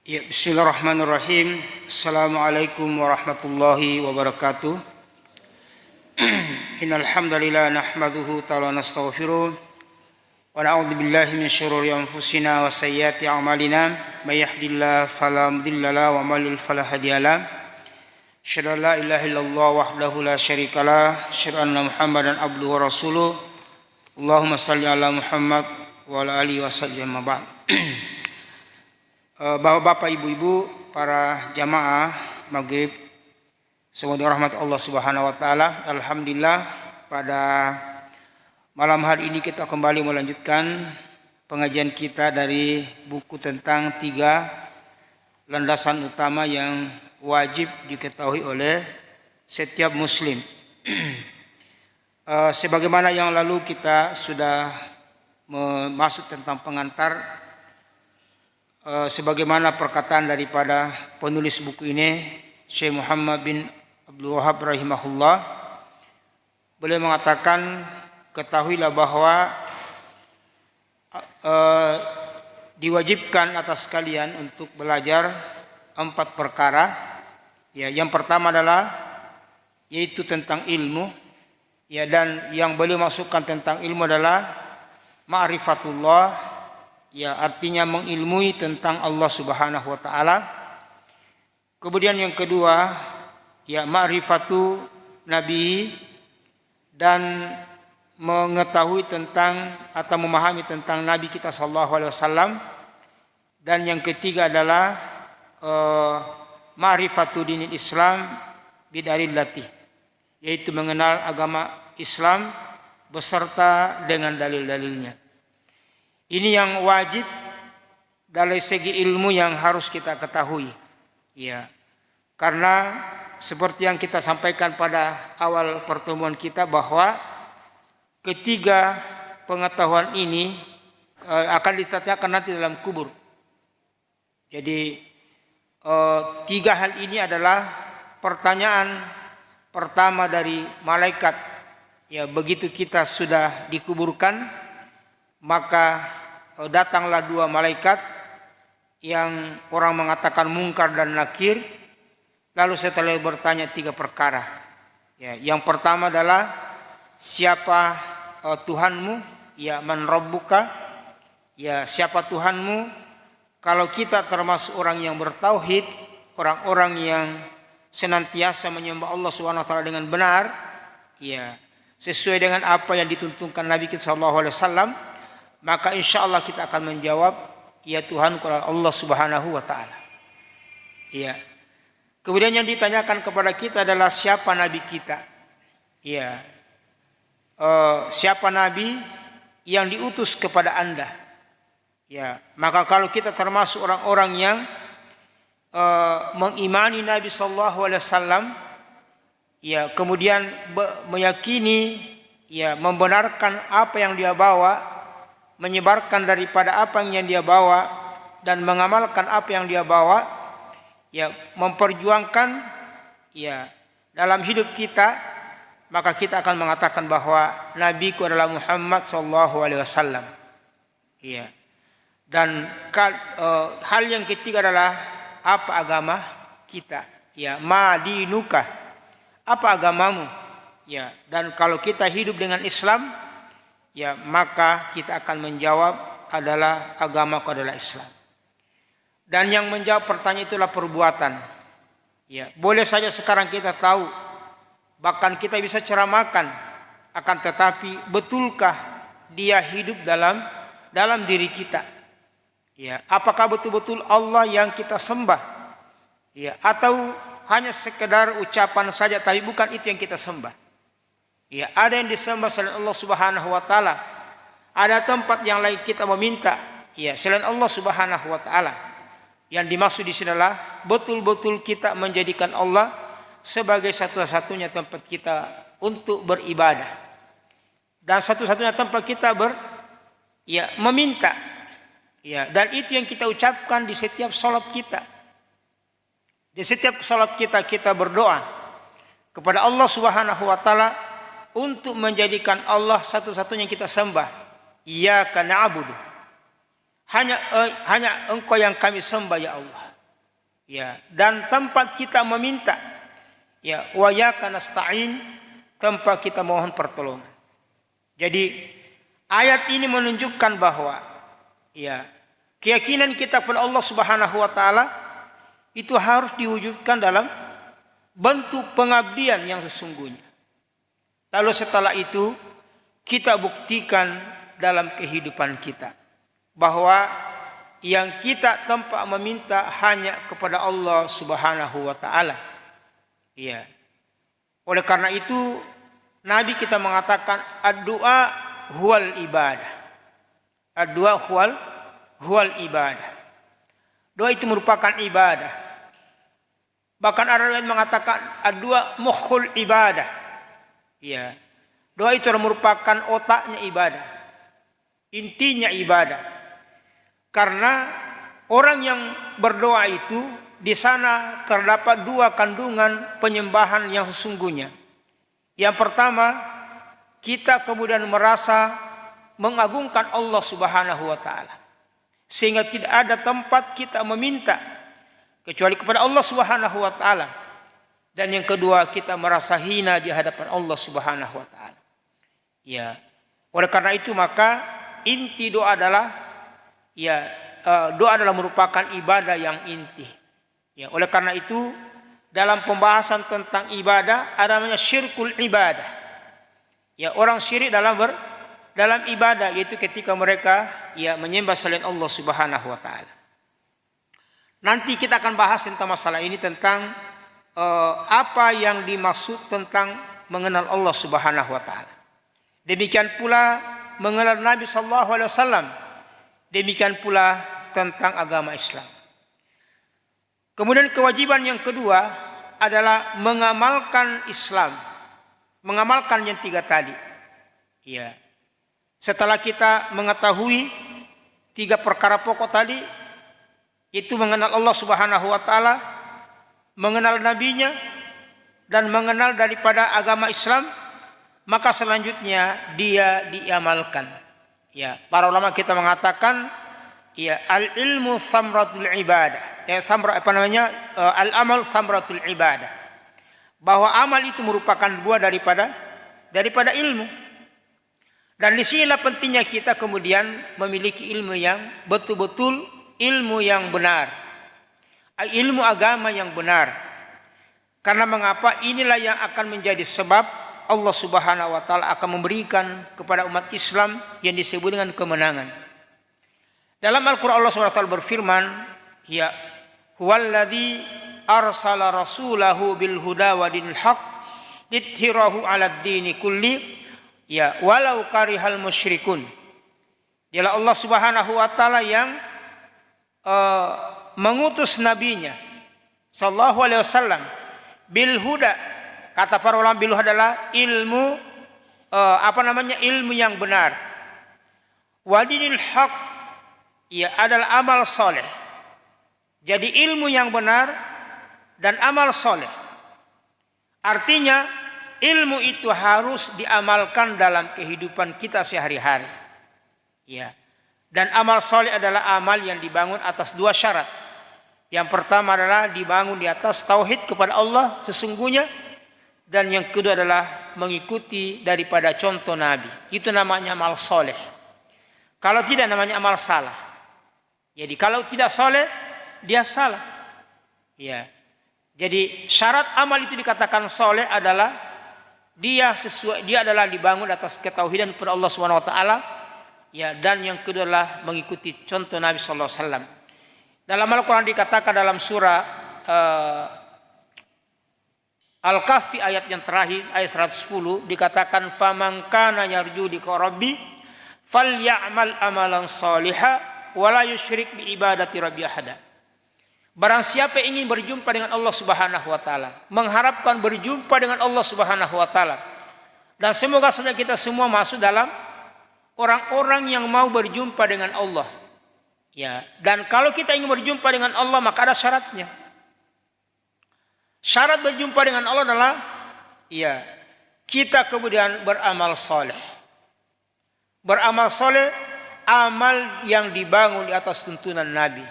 Ya, bismillahirrahmanirrahim. Assalamualaikum warahmatullahi wabarakatuh. Innal hamdalillah nahmaduhu ta'ala nastaghfiruh wa na'udzu billahi min syururi anfusina wa sayyiati a'malina may yahdihillahu fala mudilla lahu wa may yudlil fala hadiyalah. Asyhadu an la ilaha illallah wahdahu la syarikalah, asyhadu anna Muhammadan abduhu wa rasuluh. Allahumma shalli ala Muhammad wa ala alihi wasallam. Bapak-bapak, ibu-ibu, para jamaah maghrib, semoga rahmat Allah Subhanahu wa taala. Alhamdulillah, pada malam hari ini kita kembali melanjutkan pengajian kita dari buku tentang 3 landasan utama yang wajib diketahui oleh setiap muslim. Sebagaimana yang lalu kita sudah masuk tentang pengantar, sebagaimana perkataan daripada penulis buku ini, Syekh Muhammad bin Abdul Wahhab rahimahullah. Beliau mengatakan, ketahuilah bahwa diwajibkan atas kalian untuk belajar 4 perkara. Ya, yang pertama adalah yaitu tentang ilmu. Ya, dan yang beliau masukkan tentang ilmu adalah ma'rifatullah. Ya, artinya mengilmui tentang Allah Subhanahu wa taala. Kemudian yang kedua, ya, ma'rifatu nabi, dan mengetahui tentang atau memahami tentang nabi kita sallallahu alaihi wasallam. Dan yang ketiga adalah ma'rifatu dinil Islam bidalillati, yaitu mengenal agama Islam beserta dengan dalil-dalilnya. Ini yang wajib dari segi ilmu yang harus kita ketahui. Ya. Karena seperti yang kita sampaikan pada awal pertemuan kita, bahwa ketiga pengetahuan ini akan ditanyakan nanti dalam kubur. Jadi 3 hal ini adalah pertanyaan pertama dari malaikat. Ya, begitu kita sudah dikuburkan, maka datanglah 2 malaikat yang orang mengatakan Munkar dan Nakir. Lalu setelah bertanya 3 perkara. Ya, yang pertama adalah siapa Tuhanmu? Ya, man rabbuka? Ya, siapa Tuhanmu? Kalau kita termasuk orang yang bertauhid, orang-orang yang senantiasa menyembah Allah Subhanahu wa taala dengan benar, ya, sesuai dengan apa yang dituntunkan Nabi kita sallallahu alaihi wasallam, maka insya Allah kita akan menjawab, ya Tuhan Allah Subhanahu wa taala. Ya. Kemudian yang ditanyakan kepada kita adalah siapa nabi kita. Ya. Siapa nabi yang diutus kepada Anda. Ya, maka kalau kita termasuk orang-orang yang mengimani Nabi sallallahu alaihi wasallam, ya, kemudian meyakini, ya, membenarkan apa yang dia bawa, menyebarkan daripada apa yang dia bawa, dan mengamalkan apa yang dia bawa, ya, memperjuangkan, ya, dalam hidup kita, maka kita akan mengatakan bahwa nabiku adalah Muhammad sallallahu alaihi wasallam. Ya. Dan hal yang ketiga adalah apa agama kita? Ya, madinuka, apa agamamu? Ya, dan kalau kita hidup dengan Islam, ya, maka kita akan menjawab adalah agamaku adalah Islam. Dan yang menjawab pertanyaan itulah perbuatan. Ya, boleh saja sekarang kita tahu, bahkan kita bisa ceramahkan, akan tetapi betulkah dia hidup dalam diri kita? Ya, apakah betul-betul Allah yang kita sembah? Ya, atau hanya sekedar ucapan saja tapi bukan itu yang kita sembah? Ya, ada yang disembah selain Allah Subhanahu wa taala. Ada tempat yang lain kita meminta, ya, selain Allah Subhanahu wa taala. Yang dimaksud di sini adalah betul-betul kita menjadikan Allah sebagai satu-satunya tempat kita untuk beribadah. Dan satu-satunya tempat kita meminta. Ya, dan itu yang kita ucapkan di setiap salat kita. Di setiap salat kita, kita berdoa kepada Allah Subhanahu wa taala untuk menjadikan Allah satu-satunya yang kita sembah. Iyyaka na'budu. Hanya Engkau yang kami sembah ya Allah. Ya, dan tempat kita meminta, ya, wa iyyaka nasta'in, tempat kita mohon pertolongan. Jadi ayat ini menunjukkan bahwa ya, keyakinan kita kepada Allah Subhanahu wa taala itu harus diwujudkan dalam bentuk pengabdian yang sesungguhnya. Lalu setelah itu kita buktikan dalam kehidupan kita bahwa yang kita tempat meminta hanya kepada Allah Subhanahu wa taala. Iya. Oleh karena itu Nabi kita mengatakan ad-du'a huwal ibadah. Ad-du'a huwal ibadah. Doa itu merupakan ibadah. Bahkan ada yang mengatakan ad-du'a mukhul ibadah. Iya. Doa itu merupakan otaknya ibadah. Intinya ibadah. Karena orang yang berdoa itu di sana terdapat dua kandungan penyembahan yang sesungguhnya. Yang pertama, kita kemudian merasa mengagungkan Allah Subhanahu wa taala. Sehingga tidak ada tempat kita meminta kecuali kepada Allah Subhanahu wa taala. Dan yang kedua, kita merasa hina di hadapan Allah Subhanahu wa taala. Ya. Oleh karena itu maka inti doa adalah doa adalah merupakan ibadah yang inti. Ya, oleh karena itu dalam pembahasan tentang ibadah ada namanya syirkul ibadah. Ya, orang syirik dalam ibadah, yaitu ketika mereka menyembah selain Allah Subhanahu wa taala. Nanti kita akan bahas tentang masalah ini, tentang apa yang dimaksud tentang mengenal Allah Subhanahu wa taala. Demikian pula mengenal Nabi sallallahu alaihi wasallam. Demikian pula tentang agama Islam. Kemudian kewajiban yang kedua adalah mengamalkan Islam. Mengamalkan yang tiga tadi. Ya. Setelah kita mengetahui tiga perkara pokok tadi, itu mengenal Allah Subhanahu wa taala, mengenal nabinya, dan mengenal daripada agama Islam, maka selanjutnya dia diamalkan. Ya, para ulama kita mengatakan al ilmu thamratul ibadah. Al amal thamratul ibadah. Bahwa amal itu merupakan buah daripada ilmu. Dan disinilah pentingnya kita kemudian memiliki ilmu yang betul-betul ilmu yang benar. Ilmu agama yang benar. Karena mengapa? Inilah yang akan menjadi sebab Allah Subhanahu wa taala akan memberikan kepada umat Islam yang disebut dengan kemenangan. Dalam Al-Qur'an Allah Subhanahu wa taala berfirman, ya huwallazi arsala rasulahu bil huda wa dinil haq lithirahu 'alad dini kulli ya walau karihal musyrikun. Dialah Allah Subhanahu wa taala yang mengutus nabinya sallallahu alaihi wasallam bil huda. Kata para ulama bil huda adalah ilmu ilmu yang benar. Wa dinil haq adalah amal soleh. Jadi ilmu yang benar dan amal soleh. Artinya ilmu itu harus diamalkan dalam kehidupan kita sehari-hari. Ya. Dan amal soleh adalah amal yang dibangun atas dua syarat. Yang pertama adalah dibangun di atas tauhid kepada Allah sesungguhnya, dan yang kedua adalah mengikuti daripada contoh Nabi. Itu namanya amal soleh. Kalau tidak namanya amal salah. Jadi kalau tidak soleh dia salah. Ya. Jadi syarat amal itu dikatakan soleh adalah dia adalah dibangun atas ketauhidan kepada Allah Subhanahu wa taala. Ya, dan yang kedua adalah mengikuti contoh Nabi sallallahu alaihi wasallam. Dalam Al-Qur'an dikatakan dalam surah Al-Kahfi ayat yang terakhir ayat 110 dikatakan faman kana yarju liqa rabbi falyamal amalan shalihan wala yusyrik bi ibadati rabbi ahada. Barang siapa yang ingin berjumpa dengan Allah Subhanahu wa taala, mengharapkan berjumpa dengan Allah Subhanahu wa taala, dan semoga saja kita semua masuk dalam orang-orang yang mau berjumpa dengan Allah. Ya, dan kalau kita ingin berjumpa dengan Allah maka ada syaratnya. Syarat berjumpa dengan Allah adalah kita kemudian beramal soleh. Beramal soleh, amal yang dibangun di atas tuntunan Nabi.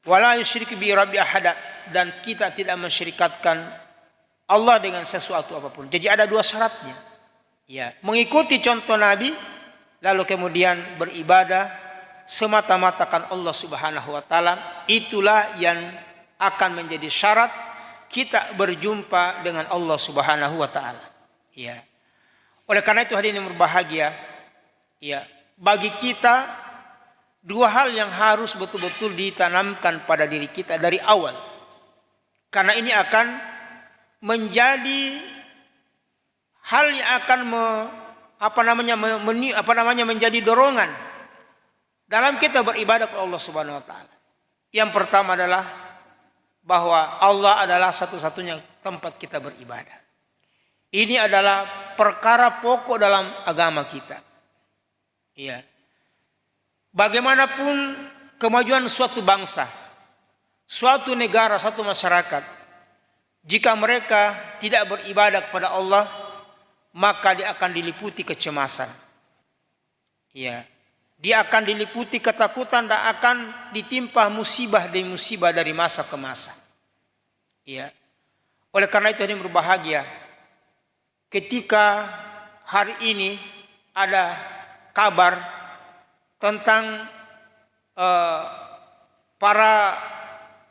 Wala yusyrik bi rabbi ahada, dan kita tidak mensyirikatkan Allah dengan sesuatu apapun. Jadi ada dua syaratnya. Ya, mengikuti contoh Nabi lalu kemudian beribadah semata-mata kan Allah Subhanahu wa taala, itulah yang akan menjadi syarat kita berjumpa dengan Allah Subhanahu wa taala. Ya. Oleh karena itu hadirin yang berbahagia, ya, bagi kita dua hal yang harus betul-betul ditanamkan pada diri kita dari awal. Karena ini akan menjadi hal yang akan menjadi dorongan dalam kita beribadah kepada Allah Subhanahu wa taala. Yang pertama adalah bahwa Allah adalah satu-satunya tempat kita beribadah. Ini adalah perkara pokok dalam agama kita. Ya. Bagaimanapun kemajuan suatu bangsa, suatu negara, suatu masyarakat, jika mereka tidak beribadah kepada Allah, maka dia akan diliputi kecemasan. Ya. Dia akan diliputi ketakutan dan akan ditimpa musibah demi musibah dari masa ke masa. Ya. Oleh karena itu yang berbahagia, ketika hari ini ada kabar tentang para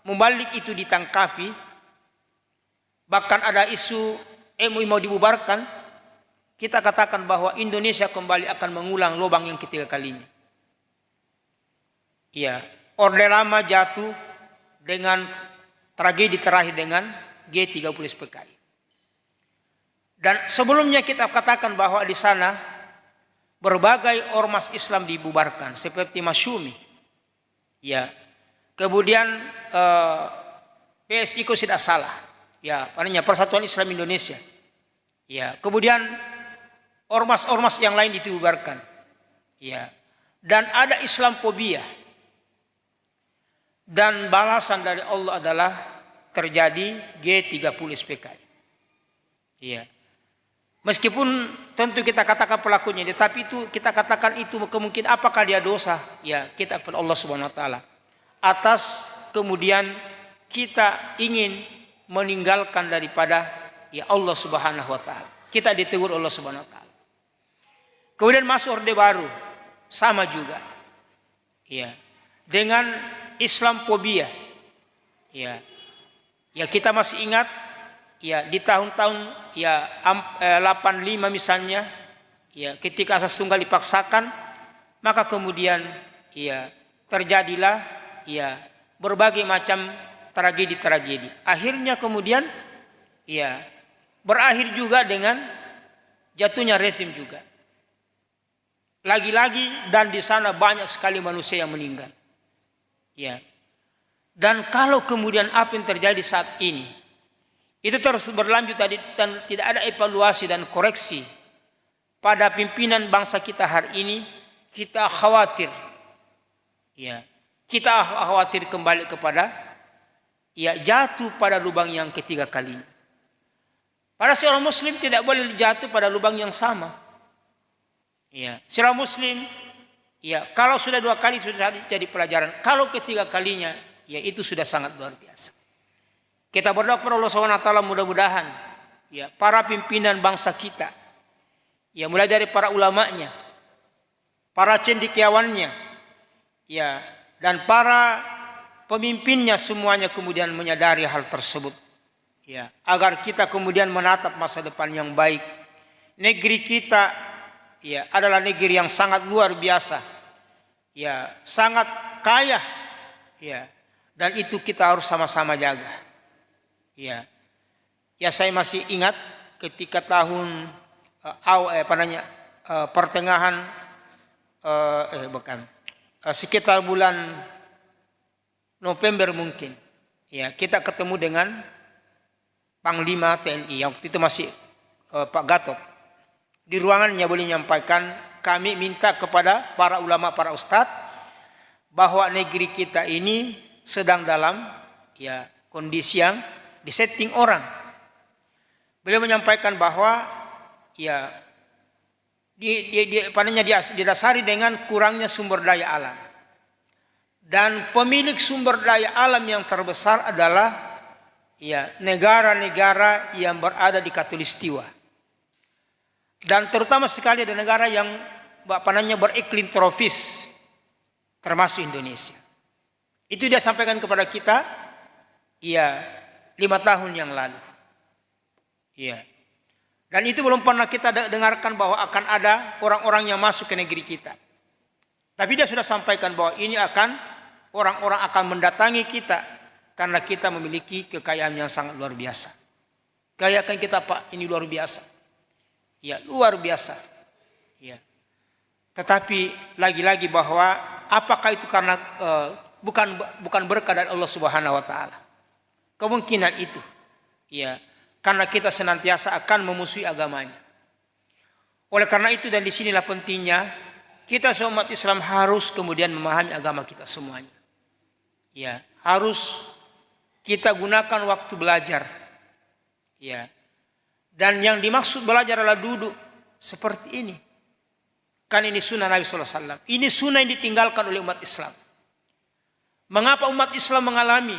mubalik itu ditangkapi, bahkan ada isu MUI mau dibubarkan, kita katakan bahwa Indonesia kembali akan mengulang lubang yang ketiga kalinya. Ya, Orde Lama jatuh dengan tragedi terakhir dengan G30 SPKI. Dan sebelumnya kita katakan bahwa di sana berbagai ormas Islam dibubarkan seperti Masyumi. Ya. Kemudian PSI kalau tidak salah. Ya, artinya Persatuan Islam Indonesia. Ya. Kemudian ormas-ormas yang lain dibubarkan. Ya. Dan ada Islamfobia. Dan balasan dari Allah adalah terjadi G30 SPKI. Ya. Meskipun tentu kita katakan pelakunya, tetapi itu kita katakan itu kemungkinan apakah dia dosa? Ya, kita kepada Allah Subhanahu wa taala. Atas kemudian kita ingin meninggalkan daripada ya Allah Subhanahu wa taala. Kita ditegur Allah Subhanahu wa taala. Kemudian masuk Orde Baru sama juga. Ya. Dengan Islamfobia. Ya. Ya, kita masih ingat ya di tahun-tahun ya 85 misalnya, ya ketika asas tunggal dipaksakan, maka kemudian ya terjadilah ya berbagai macam tragedi-tragedi. Akhirnya kemudian ya berakhir juga dengan jatuhnya rezim juga. Lagi-lagi dan di sana banyak sekali manusia yang meninggal. Ya. Dan kalau kemudian apa yang terjadi saat ini itu terus berlanjut tadi dan tidak ada evaluasi dan koreksi pada pimpinan bangsa kita hari ini, kita khawatir. Ya, kita khawatir kembali kepada ya jatuh pada lubang yang ketiga kali. Para seorang muslim tidak boleh jatuh pada lubang yang sama. Ya, seorang muslim ya kalau sudah dua kali sudah jadi pelajaran, kalau ketiga kalinya ya itu sudah sangat luar biasa. Kita berdoa kepada Allah SWT mudah-mudahan ya para pimpinan bangsa kita, ya mulai dari para ulamanya, para cendekiawannya, ya dan para pemimpinnya semuanya kemudian menyadari hal tersebut, ya agar kita kemudian menatap masa depan yang baik. Negeri kita ya adalah negeri yang sangat luar biasa, ya sangat kaya, ya dan itu kita harus sama-sama jaga. Ya, ya saya masih ingat ketika tahun pertengahan sekitar bulan November mungkin, ya kita ketemu dengan Panglima TNI yang waktu itu masih Pak Gatot. Di ruangannya boleh menyampaikan, kami minta kepada para ulama, para ustadz bahwa negeri kita ini sedang dalam ya kondisi yang disetting orang. Beliau menyampaikan bahwa ya didasari dengan kurangnya sumber daya alam dan pemilik sumber daya alam yang terbesar adalah ya negara-negara yang berada di Khatulistiwa. Dan terutama sekali ada negara yang beriklim tropis, termasuk Indonesia. Itu dia sampaikan kepada kita, ya 5 tahun yang lalu. Ya. Dan itu belum pernah kita dengarkan bahwa akan ada orang-orang yang masuk ke negeri kita. Tapi dia sudah sampaikan bahwa ini orang-orang akan mendatangi kita karena kita memiliki kekayaan yang sangat luar biasa. Kekayaan kita, Pak, ini luar biasa. Ya, luar biasa. Ya. Tetapi lagi-lagi bahwa apakah itu karena bukan berkah dari Allah Subhanahu wa taala. Kemungkinan itu. Ya, karena kita senantiasa akan memusuhi agamanya. Oleh karena itu dan disinilah pentingnya kita sebagai umat Islam harus kemudian memahami agama kita semuanya. Ya, harus kita gunakan waktu belajar. Ya. Dan yang dimaksud belajar adalah duduk seperti ini. Kan ini sunnah Nabi SAW. Ini sunnah yang ditinggalkan oleh umat Islam. Mengapa umat Islam mengalami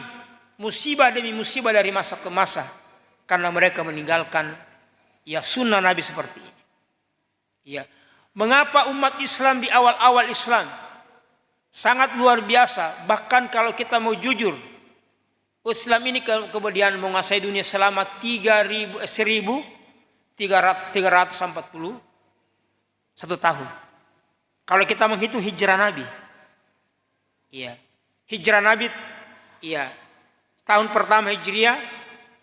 musibah demi musibah dari masa ke masa? Karena mereka meninggalkan ya sunnah Nabi seperti ini. Ya. Mengapa umat Islam di awal-awal Islam sangat luar biasa. Bahkan kalau kita mau jujur, Islam ini kemudian menguasai dunia selama 1341 tahun. Kalau kita menghitung hijrah Nabi, iya, hijrah Nabi, iya, tahun pertama Hijriah,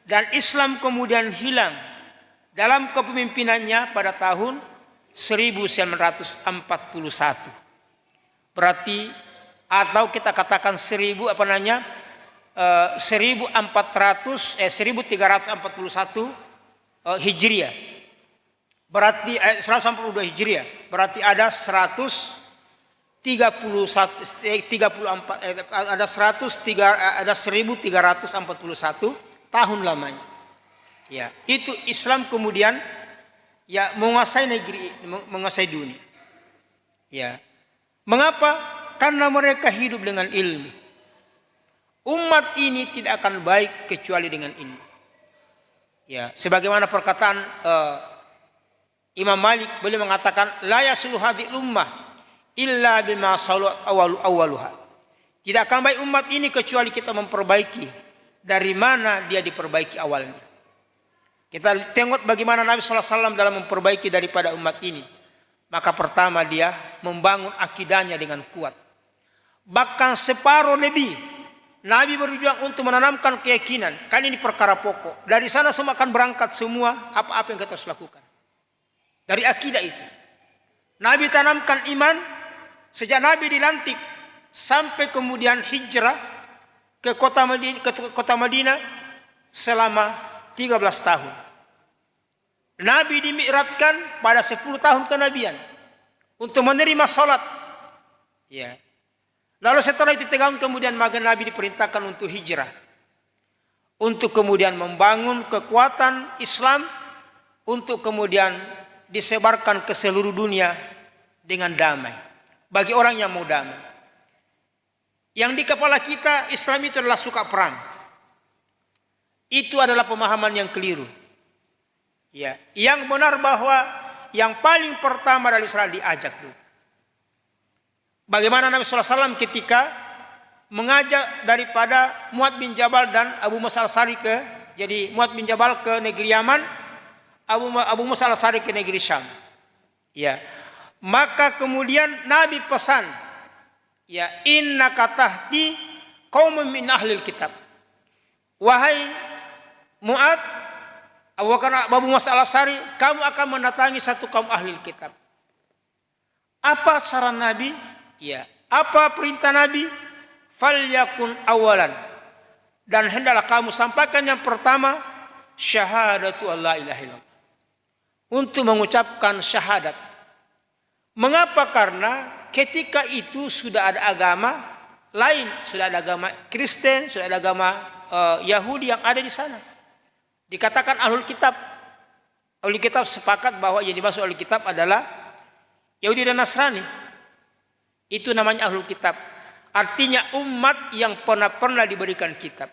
dan Islam kemudian hilang dalam kepemimpinannya pada tahun 1941. Berarti atau kita katakan 1341 Hijriah. Berarti 142 Hijriah. Berarti ada 1341 tahun lamanya. Ya, itu Islam kemudian ya menguasai negeri, menguasai dunia. Ya. Mengapa? Karena mereka hidup dengan ilmu. Umat ini tidak akan baik kecuali dengan ilmu. Ya, sebagaimana perkataan Imam Malik, beliau mengatakan la yasluhu hadhihi ummah illa bima salat awaluha. Tidak akan baik umat ini kecuali kita memperbaiki dari mana dia diperbaiki awalnya. Kita tengok bagaimana Nabi SAW dalam memperbaiki daripada umat ini. Maka pertama dia membangun akidahnya dengan kuat. Bahkan separuh Nabi berjuang untuk menanamkan keyakinan. Kan ini perkara pokok. Dari sana semua akan berangkat semua apa-apa yang kita harus lakukan. Dari akidah itu. Nabi tanamkan iman sejak Nabi dilantik sampai kemudian hijrah ke kota Madinah selama 13 tahun. Nabi dimi'ratkan pada 10 tahun kenabian untuk menerima salat. Ya. Lalu setelah itu kemudian maka Nabi diperintahkan untuk hijrah. Untuk kemudian membangun kekuatan Islam untuk kemudian disebarkan ke seluruh dunia dengan damai. Bagi orang yang mau damai. Yang di kepala kita Islam itu adalah suka perang. Itu adalah pemahaman yang keliru. Ya, yang benar bahwa yang paling pertama dari Islam diajak dulu. Bagaimana Nabi SAW ketika mengajak daripada Mu'adz bin Jabal dan Abu Musa al-Asy'ari jadi Mu'adz bin Jabal ke negeri Yaman, Abu Musa al-Asy'ari ke negeri Syam. Ya. Maka kemudian Nabi pesan, ya, innaka tahdi qauman min ahlil kitab. Wahai Mu'adz, Abu Musa al-Asy'ari, kamu akan mendatangi satu kaum ahli kitab. Apa saran Nabi? Ya, apa perintah Nabi? Falyakun awalan. Dan hendaklah kamu sampaikan yang pertama syahadatu alla ilaha illallah. Untuk mengucapkan syahadat. Mengapa? Karena ketika itu sudah ada agama lain, sudah ada agama Kristen, sudah ada agama Yahudi yang ada di sana. Dikatakan ahlul kitab. Ahlul kitab sepakat bahwa yang dimaksud ahlul kitab adalah Yahudi dan Nasrani. Itu namanya ahlul kitab. Artinya umat yang pernah diberikan kitab.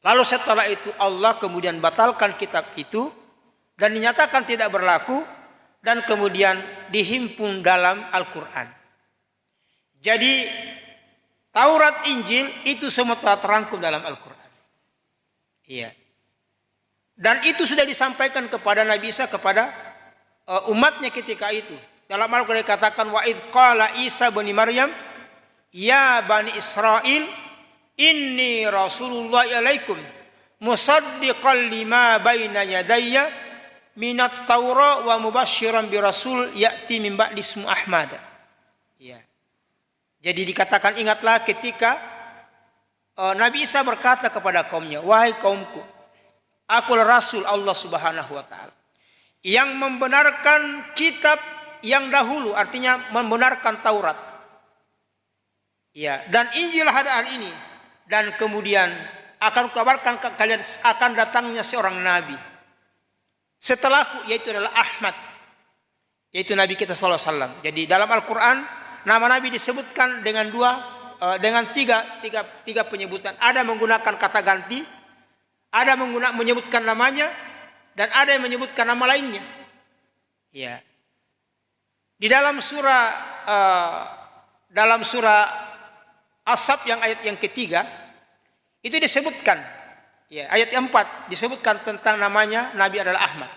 Lalu setelah itu Allah kemudian batalkan kitab itu dan dinyatakan tidak berlaku dan kemudian dihimpun dalam Al-Quran. Jadi Taurat, Injil itu semua telah terangkum dalam Al-Quran. Iya. Dan itu sudah disampaikan kepada Nabi Isa, kepada umatnya ketika itu. Dalam Al-Quran dikatakan wa idz qala Isa bin Maryam ya bani Israel inni rasulullah ilaikum musaddiqan lima baina yadayya minat Taurah wa mubasysyiran bi rasul ya'ti min ba'di ismu Ahmad. Ya. Jadi dikatakan ingatlah ketika Nabi Isa berkata kepada kaumnya, wahai kaumku, akulah rasul Allah Subhanahu wa taala yang membenarkan kitab yang dahulu, artinya membenarkan Taurat. Ya, dan Injil hari ini, dan kemudian akan kukabarkan ke kalian akan datangnya seorang nabi setelahku, yaitu adalah Ahmad, yaitu Nabi kita sallallahu alaihi wasallam. Jadi dalam Al-Quran nama Nabi disebutkan dengan tiga penyebutan. Ada menggunakan kata ganti, ada menyebutkan namanya, dan ada yang menyebutkan nama lainnya. Ya. Di dalam surah As-Saff yang ayat yang ketiga itu disebutkan, ya, ayat yang 4 disebutkan tentang namanya Nabi adalah Ahmad.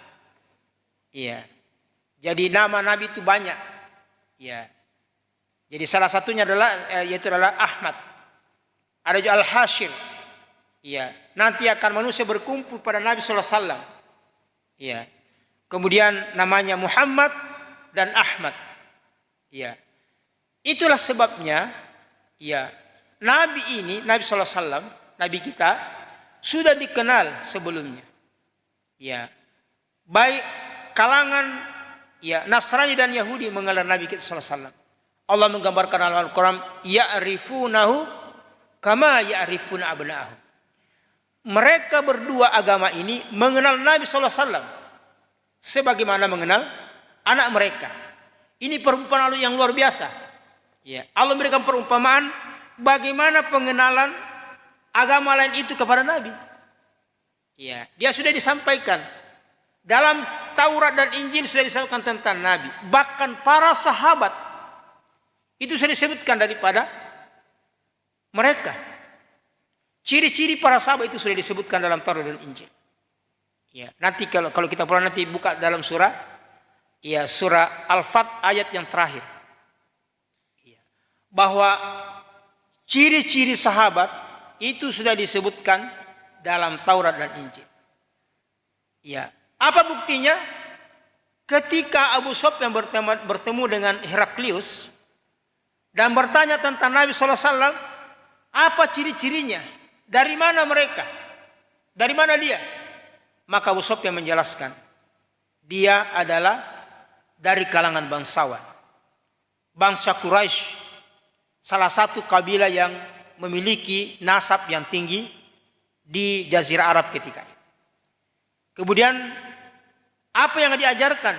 Ya. Jadi nama Nabi itu banyak. Ya. Jadi salah satunya yaitu adalah Ahmad. Ada juga Al-Hashir. Ya. Nanti akan manusia berkumpul pada Nabi sallallahu alaihi wasallam. Ya. Kemudian namanya Muhammad dan Ahmad. Ya. Itulah sebabnya ya, Nabi ini, Nabi sallallahu alaihi wasallam, Nabi kita sudah dikenal sebelumnya. Ya. Baik kalangan ya Nasrani dan Yahudi mengenal Nabi kita sallallahu alaihi wasallam. Allah menggambarkan dalam Al-Qur'an, ya'rifunahu kama ya'rifuna abna'ahum. Mereka berdua agama ini mengenal Nabi sallallahu alaihi wasallam sebagaimana mengenal anak mereka. Ini perumpamaan yang luar biasa. Ya, Allah memberikan perumpamaan bagaimana pengenalan agama lain itu kepada Nabi. Ya, dia sudah disampaikan dalam Taurat dan Injil, sudah disampaikan tentang Nabi. Bahkan para sahabat itu sudah disebutkan daripada mereka. Ciri-ciri para sahabat itu sudah disebutkan dalam Taurat dan Injil. Ya, nanti kalau kita pernah nanti buka dalam surah Al-Fat ayat yang terakhir. Ya, bahwa ciri-ciri sahabat itu sudah disebutkan dalam Taurat dan Injil. Ya, apa buktinya? Ketika Abu Sufyan bertemu dengan Heraklius dan bertanya tentang Nabi sallallahu alaihi wasallam, apa ciri-cirinya? Dari mana mereka? Dari mana dia? Maka Abu Sufyan menjelaskan, dia adalah dari kalangan bangsawan, bangsa Quraisy, salah satu kabilah yang memiliki nasab yang tinggi di Jazirah Arab ketika itu. Kemudian apa yang diajarkan?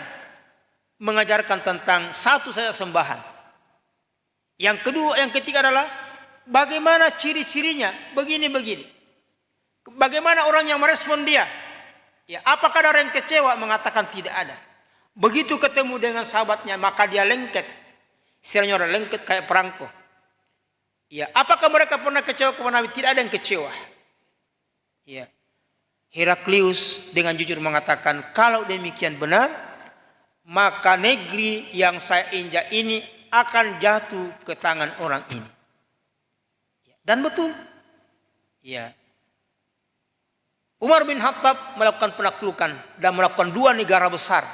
Mengajarkan tentang satu saja sembahan. Yang kedua, yang ketiga adalah bagaimana ciri-cirinya, begini-begini. Bagaimana orang yang merespon dia? Ya, apakah ada orang yang kecewa? Mengatakan tidak ada. Begitu ketemu dengan sahabatnya, maka dia lengket. Istilahnya orang lengket kayak perangko. Ya, apakah mereka pernah kecewa kepada Nabi? Tidak ada yang kecewa. Ya. Heraklius dengan jujur mengatakan, kalau demikian benar, maka negeri yang saya injak ini akan jatuh ke tangan orang ini. Dan betul. Ya. Umar bin Khattab melakukan penaklukan dan melakukan dua negara besar,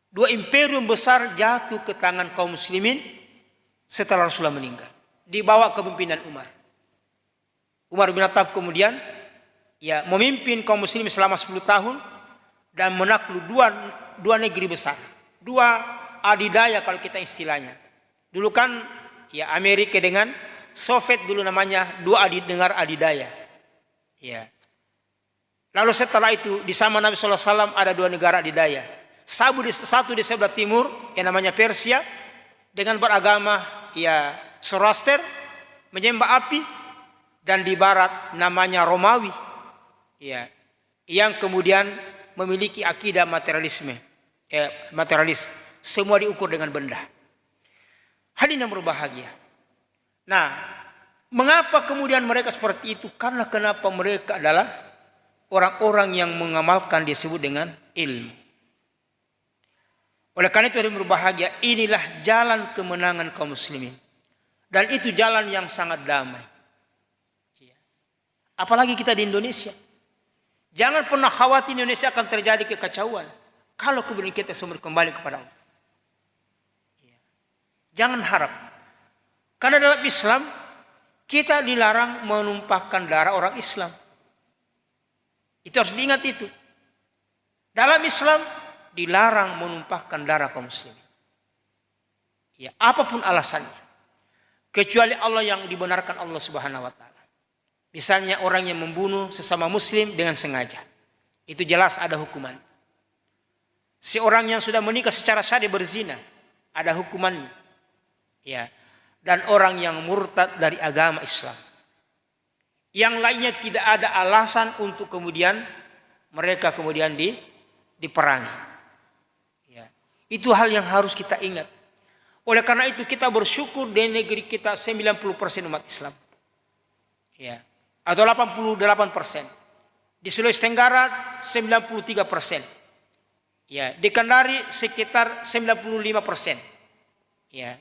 dua imperium besar jatuh ke tangan kaum muslimin setelah Rasulullah meninggal, dibawa kepemimpinan Umar. Umar bin Khattab kemudian ya memimpin kaum muslimin selama 10 tahun dan menakluk dua negeri besar, dua adidaya kalau kita istilahnya. Dulu kan ya Amerika dengan Soviet dulu namanya dua negara adidaya. Ya. Lalu setelah itu di zaman Nabi sallallahu alaihi wasallam ada dua negara adidaya. Satu di sebelah timur yang namanya Persia dengan beragama ya Zoroaster menyembah api, dan di barat namanya Romawi, ya, yang kemudian memiliki akidah materialisme, materialis, semua diukur dengan benda. Hadirin yang berbahagia. Nah, mengapa kemudian mereka seperti itu? Karena kenapa mereka adalah orang-orang yang mengamalkan disebut dengan ilmu. Oleh karena itu hadirin berbahagia, inilah jalan kemenangan kaum muslimin. Dan itu jalan yang sangat damai. Apalagi kita di Indonesia. Jangan pernah khawatir Indonesia akan terjadi kekacauan kalau kemudian kita semua kembali kepada Allah. Jangan harap. Karena dalam Islam kita dilarang menumpahkan darah orang Islam. Itu harus diingat itu. Dalam Islam dilarang menumpahkan darah kaum muslimin. Ya, apapun alasannya. Kecuali Allah yang dibenarkan Allah Subhanahu wa taala. Misalnya orang yang membunuh sesama muslim dengan sengaja. Itu jelas ada hukuman. Seorang yang sudah menikah secara syar'i berzina, ada hukumannya. Ya. Dan orang yang murtad dari agama Islam. Yang lainnya tidak ada alasan untuk kemudian mereka kemudian diperangi. Ya. Itu hal yang harus kita ingat. Oleh karena itu kita bersyukur di negeri kita 90% umat Islam. Ya. Atau 88%. Di Sulawesi Tenggara 93%. Ya, di Kendari sekitar 95%. Ya.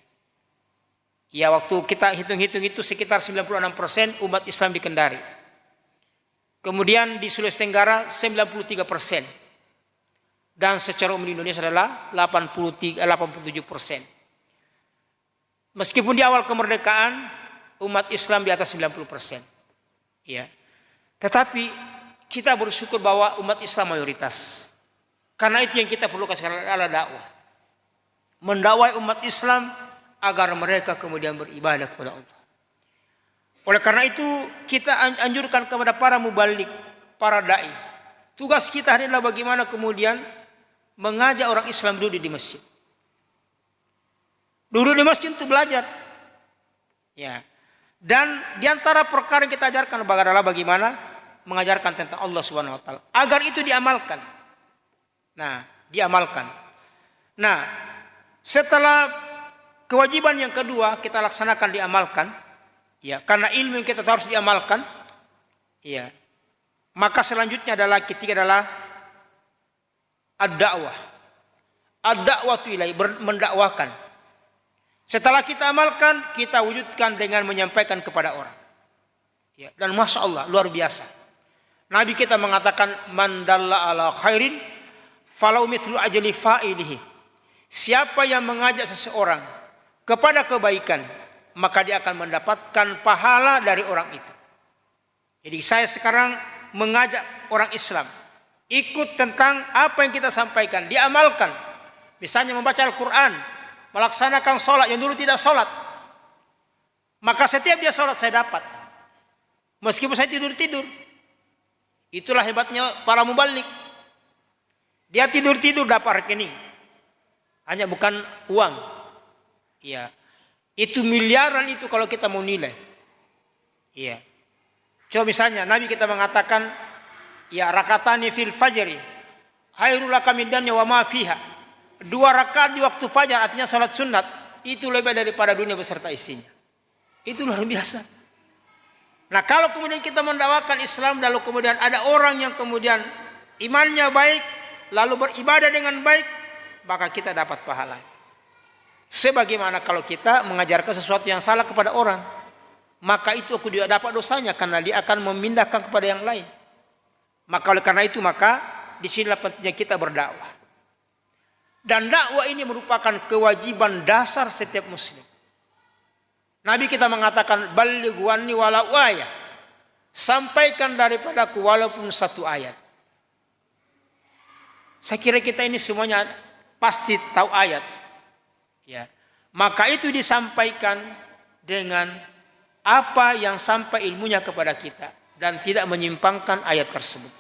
Ya, waktu kita hitung-hitung itu sekitar 96% umat Islam di Kendari. Kemudian di Sulawesi Tenggara 93%. Dan secara umum di Indonesia adalah 87%. Meskipun di awal kemerdekaan umat Islam di atas 90%. Ya. Tetapi kita bersyukur bahwa umat Islam mayoritas. Karena itu yang kita perlukan sekarang adalah dakwah. Mendakwai umat Islam agar mereka kemudian beribadah kepada Allah. Oleh karena itu kita anjurkan kepada para mubalik, para dai. Tugas kita adalah bagaimana kemudian mengajak orang Islam duduk di masjid. Duduk di masjid untuk belajar. Ya. Dan di antara perkara yang kita ajarkan adalah bagaimana mengajarkan tentang Allah Subhanahu wa taala agar itu diamalkan. Nah, diamalkan. Nah, setelah kewajiban yang kedua kita laksanakan diamalkan, ya, karena ilmu yang kita harus diamalkan, ya. Maka selanjutnya adalah ketiga adalah ad-da'wah. Ad-da'watu ilaihi, mendakwakan. Setelah kita amalkan, kita wujudkan dengan menyampaikan kepada orang. Ya, dan Masya Allah, luar biasa. Nabi kita mengatakan, man dalla ala khairin, falau mithlu ajli fa'ilihi. Siapa yang mengajak seseorang kepada kebaikan, maka dia akan mendapatkan pahala dari orang itu. Jadi saya sekarang mengajak orang Islam, ikut tentang apa yang kita sampaikan, diamalkan. Misalnya membaca Al-Quran, melaksanakan sholat yang dulu tidak sholat, maka setiap dia sholat saya dapat, meskipun saya tidur-tidur. Itulah hebatnya para mubalik. Dia tidur-tidur dapat rekening, hanya bukan uang. Ya, itu miliaran itu kalau kita mau nilai. Iya. Coba misalnya Nabi kita mengatakan, ya rakatani fil fajri khairul laka min dunya wa ma fiha. 2 rakaat di waktu fajar, artinya salat sunat, itu lebih daripada dunia beserta isinya. Itu luar biasa. Nah, kalau kemudian kita mendakwakan Islam, lalu kemudian ada orang yang kemudian imannya baik, lalu beribadah dengan baik, maka kita dapat pahala. Sebagaimana kalau kita mengajarkan sesuatu yang salah kepada orang, maka itu aku juga dapat dosanya karena dia akan memindahkan kepada yang lain. Maka oleh karena itu, maka disinilah pentingnya kita berdakwah. Dan dakwah ini merupakan kewajiban dasar setiap muslim. Nabi kita mengatakan, baligh anni walau ayah. Sampaikan daripadaku walaupun 1 ayat. Saya kira kita ini semuanya pasti tahu ayat. Ya. Maka itu disampaikan dengan apa yang sampai ilmunya kepada kita dan tidak menyimpangkan ayat tersebut.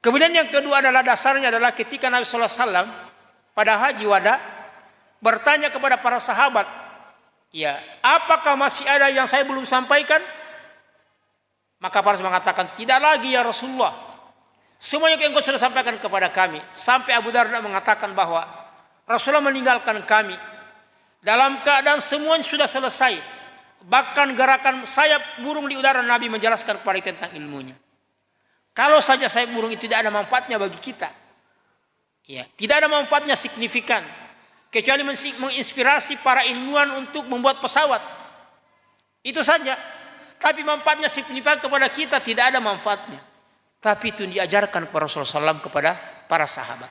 Kemudian yang kedua adalah dasarnya adalah ketika Nabi SAW pada haji wada bertanya kepada para sahabat, Ya, apakah masih ada yang saya belum sampaikan? Maka para sahabat mengatakan, tidak lagi ya Rasulullah. Semuanya yang engkau sudah sampaikan kepada kami. Sampai Abu Darda mengatakan bahwa Rasulullah meninggalkan kami dalam keadaan semuanya sudah selesai. Bahkan gerakan sayap burung di udara Nabi menjelaskan kepada kita tentang ilmunya. Kalau saja sayap burung itu tidak ada manfaatnya bagi kita, ya, tidak ada manfaatnya signifikan, kecuali menginspirasi para ilmuwan untuk membuat pesawat. Itu saja. Tapi manfaatnya signifikan kepada kita tidak ada manfaatnya. Tapi itu diajarkan kepada Rasulullah SAW kepada para sahabat.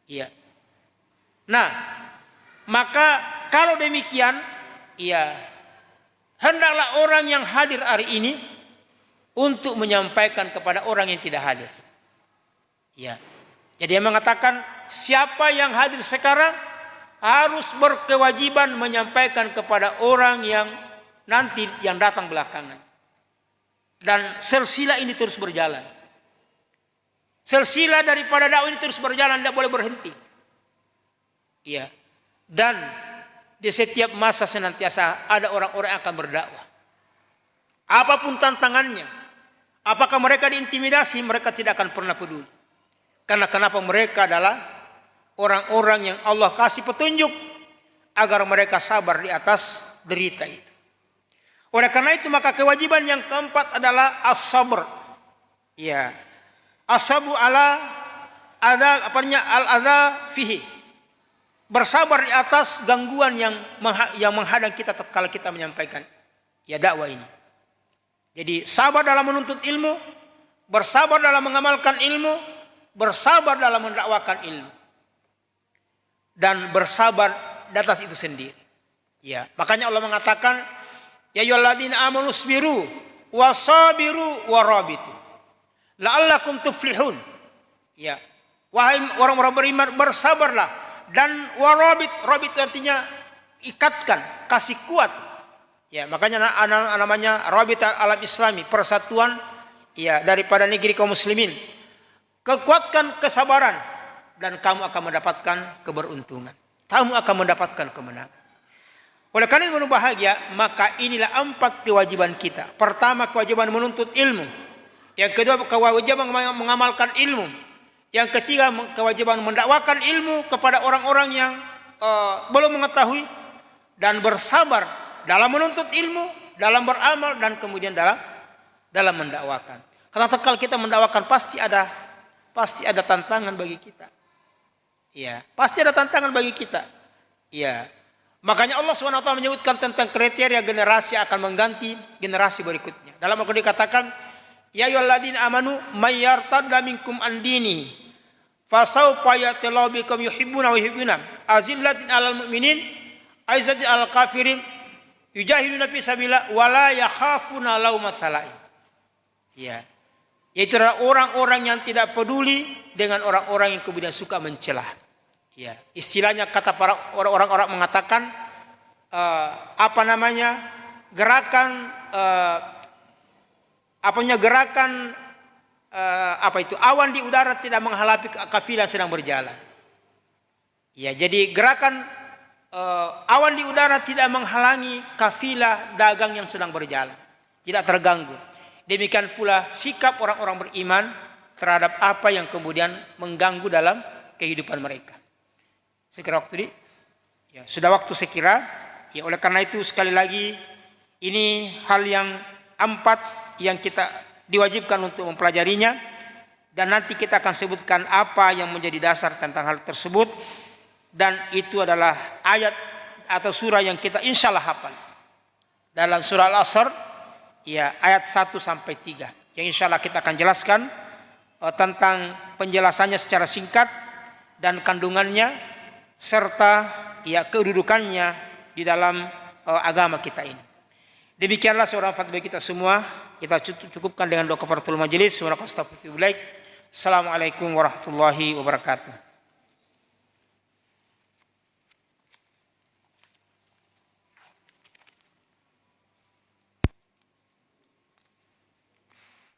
Iya. Nah, maka kalau demikian, iya, hendaklah orang yang hadir hari ini untuk menyampaikan kepada orang yang tidak hadir. Ya. Jadi dia mengatakan siapa yang hadir sekarang harus berkewajiban menyampaikan kepada orang yang nanti yang datang belakangan. Dan silsilah ini terus berjalan. Silsilah daripada dakwah ini terus berjalan, tidak boleh berhenti. Iya. Dan di setiap masa senantiasa ada orang-orang yang akan berdakwah. Apapun tantangannya, apakah mereka diintimidasi, mereka tidak akan pernah peduli. Karena kenapa? Mereka adalah orang-orang yang Allah kasih petunjuk agar mereka sabar di atas derita itu. Oleh karena itu maka kewajiban yang keempat adalah as-sabr. Ya. As-sabru ala al-adza fihi. Bersabar di atas gangguan yang menghadang kita tatkala kita menyampaikan ya dakwah ini. Jadi sabar dalam menuntut ilmu, bersabar dalam mengamalkan ilmu, bersabar dalam mendakwakan ilmu, dan bersabar di atas itu sendiri. Ya, makanya Allah mengatakan, ya ayyuhalladzina amanu sabiru wasabiru warabitu la'allakum tuflihun. Ya, wahai orang-orang beriman, bersabarlah dan warabit, rabit artinya ikatkan, kasih kuat. Ya, makanya namanya rabit alam islami, persatuan ya daripada negeri kaum muslimin. Kekuatkan kesabaran dan kamu akan mendapatkan keberuntungan. Kamu akan mendapatkan kemenangan. Oleh karena itu bahagia, maka inilah 4 kewajiban kita. Pertama, kewajiban menuntut ilmu. Yang kedua, kewajiban mengamalkan ilmu. Yang ketiga, kewajiban mendakwakan ilmu kepada orang-orang yang belum mengetahui, dan bersabar dalam menuntut ilmu, dalam beramal, dan kemudian dalam mendakwakan. Karena kalau kita mendakwakan pasti ada tantangan bagi kita. Iya, pasti ada tantangan bagi kita. Iya. Makanya Allah SWT menyebutkan tentang kriteria generasi akan mengganti generasi berikutnya. Dalam Al-Qur'an dikatakan, ya ayyuhalladzina amanu may yartadda minkum an dini fasawfa ya'tillahu bikum yuhibbuna wa yuhibbuna azillatin 'alal mu'minin aizatin 'alal kafirin yujahiduna fi sabilillah wa la yakhafuna laumata laim. Ya. Yaitu adalah orang-orang yang tidak peduli dengan orang-orang yang kemudian suka mencela. Ya, istilahnya kata para orang-orang mengatakan gerakan awan di udara tidak menghadapi kafilah sedang berjalan. Ya, jadi gerakan awan di udara tidak menghalangi kafilah dagang yang sedang berjalan, tidak terganggu. Demikian pula sikap orang-orang beriman terhadap apa yang kemudian mengganggu dalam kehidupan mereka. Sekira waktu ya, sudah waktu sekira. Ya, oleh karena itu sekali lagi ini hal yang 4 yang kita diwajibkan untuk mempelajarinya, dan nanti kita akan sebutkan apa yang menjadi dasar tentang hal tersebut, dan itu adalah ayat atau surah yang kita insyaallah hafal dalam surah Al-Asr ya ayat 1 sampai 3 yang insyaallah kita akan jelaskan tentang penjelasannya secara singkat dan kandungannya serta ya kedudukannya di dalam agama kita ini. Demikianlah seorang fatwa kita semua. Kita cukupkan dengan doa kafaratul majelis. Assalamualaikum warahmatullahi wabarakatuh.